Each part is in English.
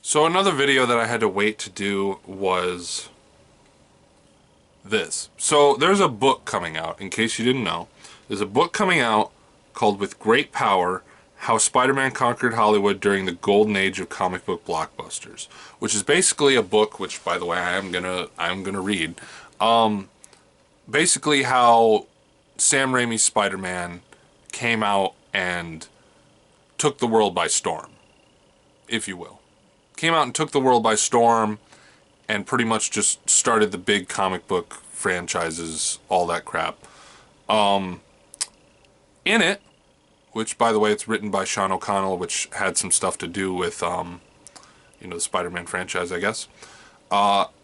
So another video that I had to wait to do was this. So there's a book coming out, in case you didn't know. There's a book coming out called With Great Power, How Spider-Man Conquered Hollywood During the Golden Age of Comic Book Blockbusters, which is basically a book, which by the way I'm gonna read. Basically how Sam Raimi's Spider-Man came out and took the world by storm, if you will. Came out and took the world by storm and pretty much just started the big comic book franchises, all that crap. In it, which by the way it's written by Sean O'Connell, which had some stuff to do with the Spider-Man franchise, I guess.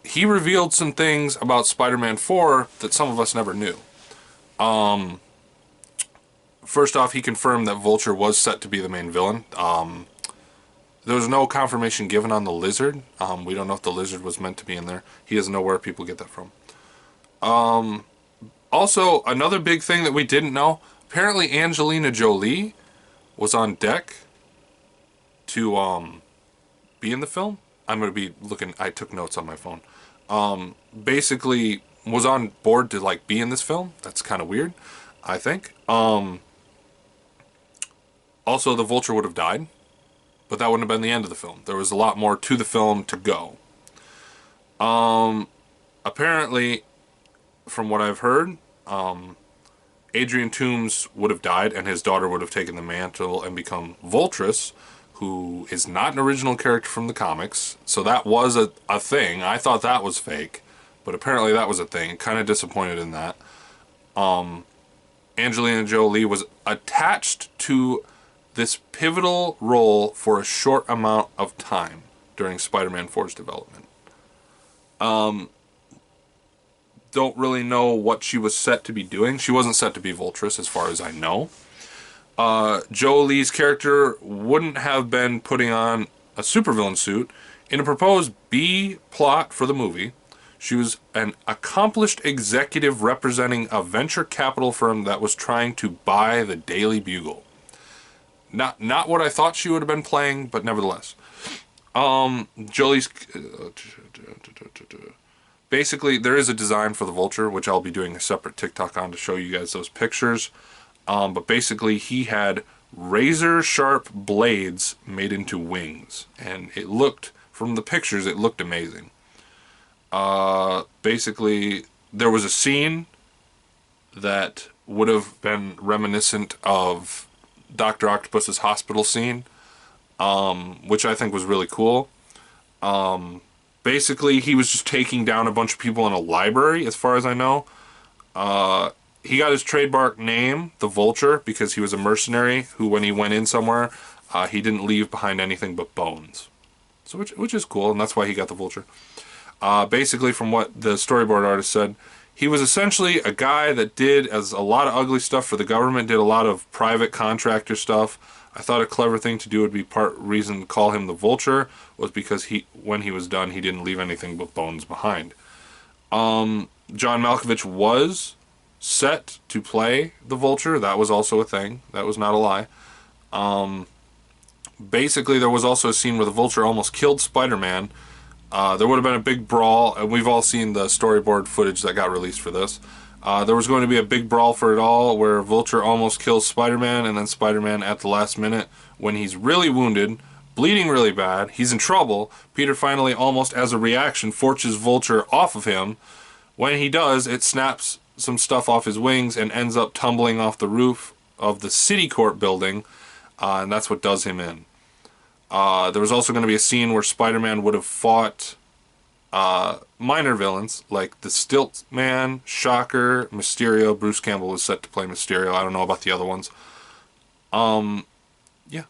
He revealed some things about Spider-Man 4 that some of us never knew. First off, he confirmed that Vulture was set to be the main villain. There was no confirmation given on the Lizard. We don't know if the Lizard was meant to be in there. He doesn't know where people get that from. Also, another big thing that we didn't know, apparently Angelina Jolie was on deck to be in the film. I'm going to be looking, I took notes on my phone. Basically was on board to like be in this film. That's kind of weird, I think. Also, the Vulture would have died, but that wouldn't have been the end of the film. There was a lot more to the film to go. Apparently, from what I've heard, Adrian Toomes would have died and his daughter would have taken the mantle and become Vultress, who is not an original character from the comics. So that was a thing. I thought that was fake, but apparently that was a thing. Kind of disappointed in that. Angelina Jolie was attached to this pivotal role for a short amount of time during Spider-Man 4's development. Don't really know what she was set to be doing. She wasn't set to be Vultress, as far as I know. Jolie's character wouldn't have been putting on a supervillain suit. In a proposed B plot for the movie, she was an accomplished executive representing a venture capital firm that was trying to buy the Daily Bugle. Not what I thought she would have been playing, but nevertheless. Jolie's... Basically, there is a design for the Vulture, which I'll be doing a separate TikTok on to show you guys those pictures. But basically, he had razor-sharp blades made into wings. And it looked, from the pictures, it looked amazing. Basically, there was a scene that would have been reminiscent of Dr. Octopus's hospital scene, which I think was really cool. Basically, he was just taking down a bunch of people in a library, as far as I know. He got his trademark name, the Vulture, because he was a mercenary who, when he went in somewhere, he didn't leave behind anything but bones. So, which is cool, and that's why he got the Vulture. Basically, from what the storyboard artist said, he was essentially a guy that did a lot of ugly stuff for the government, did a lot of private contractor stuff. I thought a clever thing to do would be part reason to call him the Vulture was because when he was done, he didn't leave anything but bones behind. John Malkovich was set to play the Vulture. That was also a thing. That was not a lie. Basically, there was also a scene where the Vulture almost killed Spider-Man. There would have been a big brawl, and we've all seen the storyboard footage that got released for this. There was going to be a big brawl for it all, where Vulture almost kills Spider-Man, and then Spider-Man at the last minute, when he's really wounded, bleeding really bad, he's in trouble, Peter finally, almost as a reaction, forces Vulture off of him. When he does, it snaps some stuff off his wings and ends up tumbling off the roof of the City Court building, and that's what does him in. There was also going to be a scene where Spider-Man would have fought minor villains like the Stilt Man, Shocker, Mysterio. Bruce Campbell was set to play Mysterio. I don't know about the other ones. Yeah.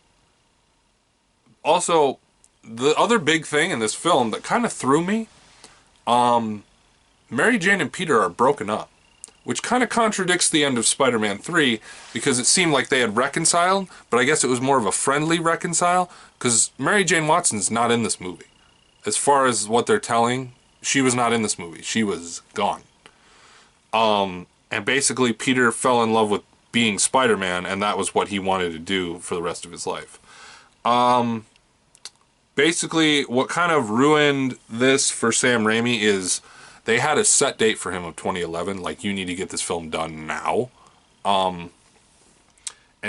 Also, the other big thing in this film that kind of threw me, Mary Jane and Peter are broken up, which kind of contradicts the end of Spider-Man 3, because it seemed like they had reconciled, but I guess it was more of a friendly reconcile, because Mary Jane Watson's not in this movie. As far as what they're telling, she was not in this movie. She was gone. And basically Peter fell in love with being Spider-Man, and that was what he wanted to do for the rest of his life. basically, what kind of ruined this for Sam Raimi is they had a set date for him of 2011. Like, you need to get this film done now. And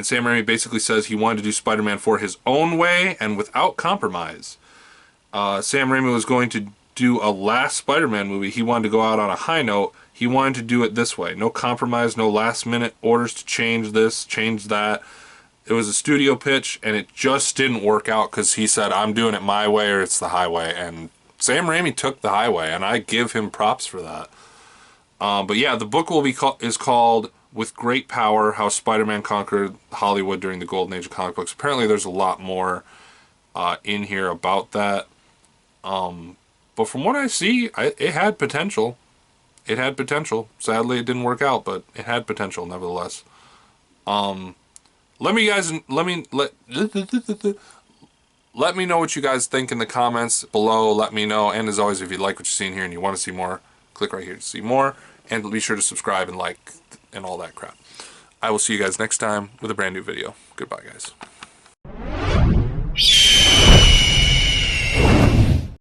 Sam Raimi basically says he wanted to do Spider-Man 4 his own way and without compromise. Sam Raimi was going to do a last Spider-Man movie. He wanted to go out on a high note. He wanted to do it this way. No compromise, no last-minute orders to change this, change that. It was a studio pitch, and it just didn't work out because he said, I'm doing it my way or it's the highway. And Sam Raimi took the highway, and I give him props for that. But yeah, the book is called With Great Power, How Spider-Man Conquered Hollywood During the Golden Age of Comic Books. Apparently there's a lot more in here about that. But from what I see, it had potential. It had potential. Sadly, it didn't work out, but it had potential nevertheless. Let me know what you guys think in the comments below. Let me know. And as always, if you like what you're seeing here and you want to see more, click right here to see more. And be sure to subscribe and like and all that crap. I will see you guys next time with a brand new video. Goodbye, guys.